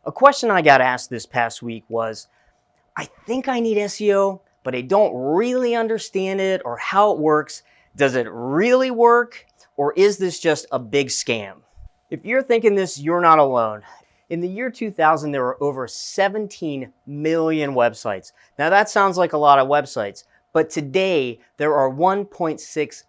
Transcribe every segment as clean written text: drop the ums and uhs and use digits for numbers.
A question I got asked this past week was, I think I need SEO, but I don't really understand it or how it works. Does it really work, or is this just a big scam? If you're thinking this, you're not alone. In the year 2000, there were over 17 million websites. Now that sounds like a lot of websites, but today there are 1.6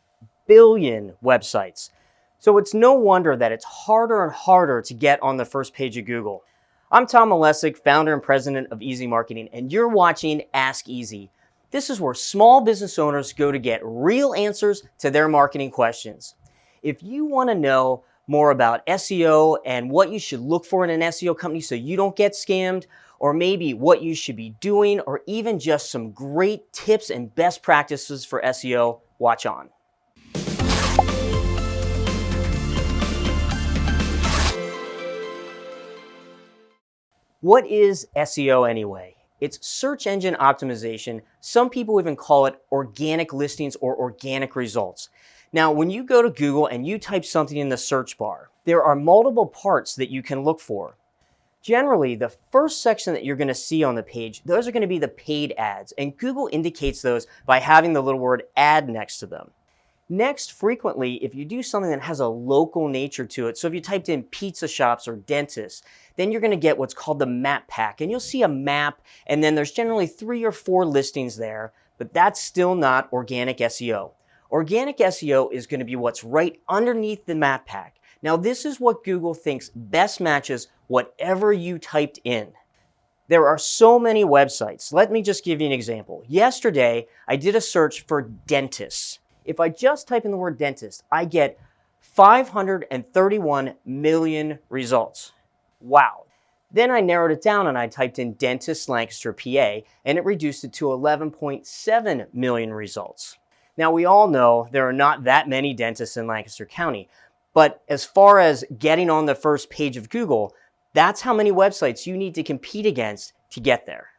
billion websites. So it's no wonder that it's harder and harder to get on the first page of Google. I'm Tom Malesic, founder and president of Easy Marketing, and you're watching Ask Easy. This is where small business owners go to get real answers to their marketing questions. If you want to know more about SEO and what you should look for in an SEO company so you don't get scammed, or maybe what you should be doing, or even just some great tips and best practices for SEO, watch on. What is SEO anyway? It's search engine optimization. Some people even call it organic listings or organic results. Now, when you go to Google and you type something in the search bar, there are multiple parts that you can look for. Generally, the first section that you're going to see on the page, those are going to be the paid ads, and Google indicates those by having the little word ad next to them. Next, frequently, if you do something that has a local nature to it, so if you typed in pizza shops or dentists, then you're going to get what's called the map pack, and you'll see a map, and then there's generally 3 or 4 listings there, but that's still not organic SEO. Organic SEO is going to be what's right underneath the map pack. Now, this is what Google thinks best matches whatever you typed in. There are so many websites. Let me just give you an example. Yesterday, I did a search for dentists. If I just type in the word dentist, I get 531 million results. Wow. Then I narrowed it down and I typed in dentist Lancaster, PA, and it reduced it to 11.7 million results. Now, we all know there are not that many dentists in Lancaster County, but as far as getting on the first page of Google, that's how many websites you need to compete against to get there.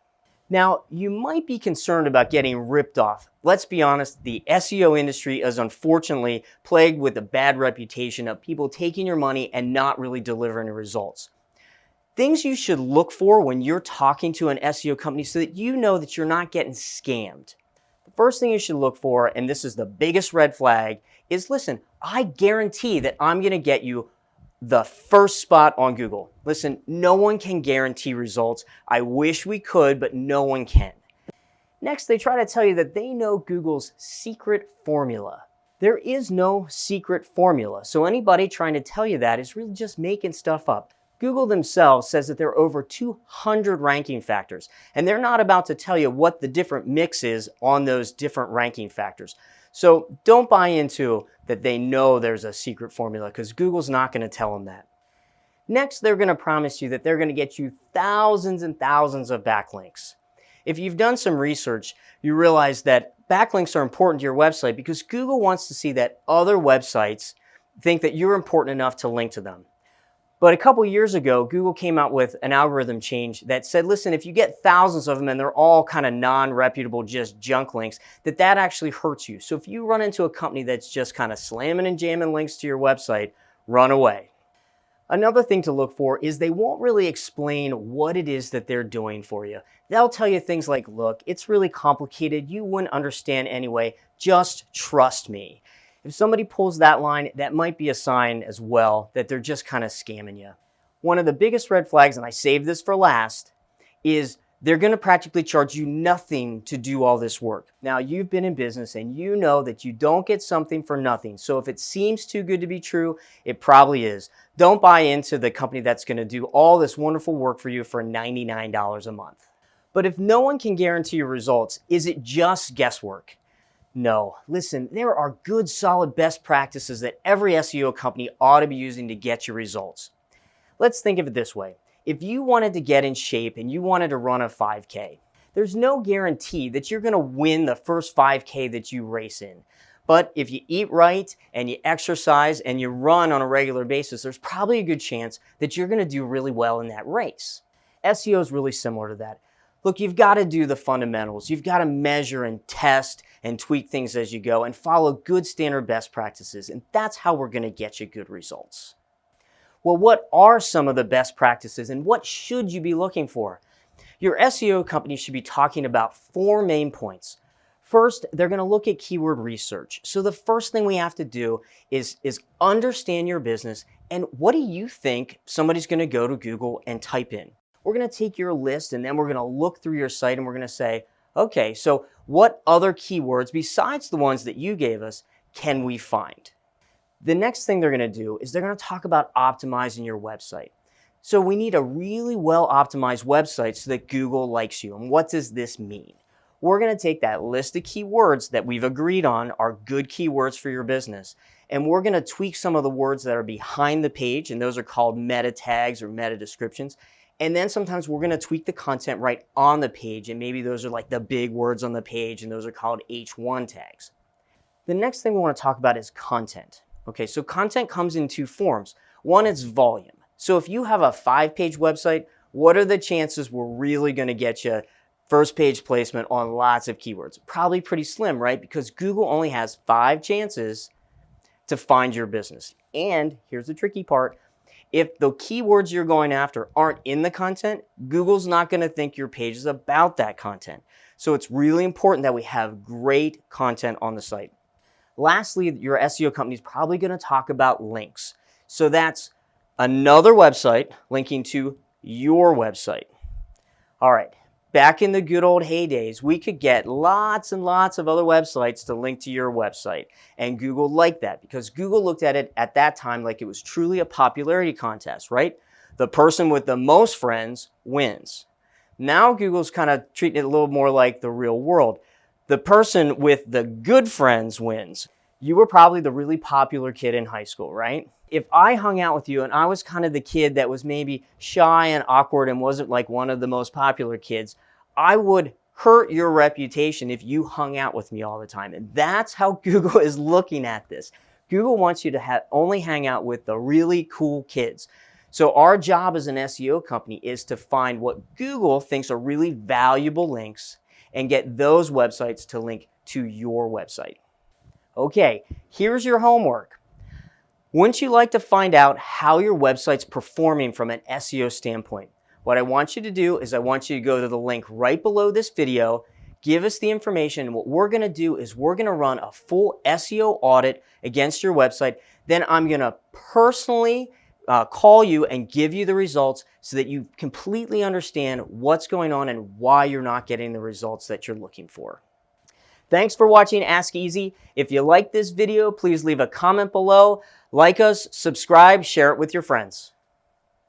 Now, you might be concerned about getting ripped off. Let's be honest, the SEO industry is unfortunately plagued with a bad reputation of people taking your money and not really delivering results. Things you should look for when you're talking to an SEO company so that you know that you're not getting scammed. The first thing you should look for, and this is the biggest red flag, is listen, I guarantee that I'm going to get you the first spot on Google. Listen, no one can guarantee results. I wish we could, but no one can. Next, they try to tell you that they know Google's secret formula. There is no secret formula, so anybody trying to tell you that is really just making stuff up. Google themselves says that there are over 200 ranking factors, and they're not about to tell you what the different mix is on those different ranking factors. So don't buy into that they know there's a secret formula, because Google's not going to tell them that. Next, they're going to promise you that they're going to get you thousands and thousands of backlinks. If you've done some research, you realize that backlinks are important to your website because Google wants to see that other websites think that you're important enough to link to them. But a couple years ago, Google came out with an algorithm change that said, listen, if you get thousands of them and they're all kind of non-reputable, just junk links, that actually hurts you. So if you run into a company that's just kind of slamming and jamming links to your website, run away. Another thing to look for is they won't really explain what it is that they're doing for you. They'll tell you things like, look, it's really complicated. You wouldn't understand anyway. Just trust me. If somebody pulls that line, that might be a sign as well that they're just kind of scamming you. One of the biggest red flags, and I saved this for last, is they're going to practically charge you nothing to do all this work. Now, you've been in business and you know that you don't get something for nothing. So if it seems too good to be true, it probably is. Don't buy into the company that's going to do all this wonderful work for you for $99 a month. But if no one can guarantee your results, is it just guesswork? No. Listen, there are good, solid best practices that every SEO company ought to be using to get your results. Let's think of it this way. If you wanted to get in shape and you wanted to run a 5K, there's no guarantee that you're going to win the first 5K that you race in. But if you eat right and you exercise and you run on a regular basis, there's probably a good chance that you're going to do really well in that race. SEO is really similar to that. Look, you've got to do the fundamentals. You've got to measure and test and tweak things as you go and follow good standard best practices. And that's how we're going to get you good results. Well, what are some of the best practices and what should you be looking for? Your SEO company should be talking about 4 main points. First, they're going to look at keyword research. So the first thing we have to do is understand your business and what do you think somebody's going to go to Google and type in. We're going to take your list and then we're going to look through your site and we're going to say, okay, so what other keywords besides the ones that you gave us can we find? The next thing they're going to do is they're going to talk about optimizing your website. So we need a really well optimized website so that Google likes you. And what does this mean? We're going to take that list of keywords that we've agreed on are good keywords for your business, and we're going to tweak some of the words that are behind the page, and those are called meta tags or meta descriptions. And then sometimes we're going to tweak the content right on the page, and maybe those are like the big words on the page, and those are called H1 tags. The next thing we want to talk about is content. Okay, so content comes in 2 forms. One is volume. So if you have a 5-page website, what are the chances we're really going to get you first page placement on lots of keywords? Probably pretty slim, right? Because Google only has 5 chances to find your business. And here's the tricky part. If the keywords you're going after aren't in the content, Google's not going to think your page is about that content. So it's really important that we have great content on the site. Lastly, your SEO company is probably going to talk about links. So that's another website linking to your website. All right. Back in the good old heydays, we could get lots and lots of other websites to link to your website. And Google liked that because Google looked at it at that time like it was truly a popularity contest, right? The person with the most friends wins. Now Google's kind of treating it a little more like the real world. The person with the good friends wins. You were probably the really popular kid in high school, right? If I hung out with you and I was kind of the kid that was maybe shy and awkward and wasn't like one of the most popular kids, I would hurt your reputation if you hung out with me all the time. And that's how Google is looking at this. Google wants you to only hang out with the really cool kids. So our job as an SEO company is to find what Google thinks are really valuable links and get those websites to link to your website. Okay, here's your homework. Wouldn't you like to find out how your website's performing from an SEO standpoint? What I want you to do is I want you to go to the link right below this video, give us the information, and what we're going to do is we're going to run a full SEO audit against your website. Then I'm going to personally call you and give you the results so that you completely understand what's going on and why you're not getting the results that you're looking for. Thanks for watching Ask Easy. If you like this video, please leave a comment below, like us, subscribe, share it with your friends.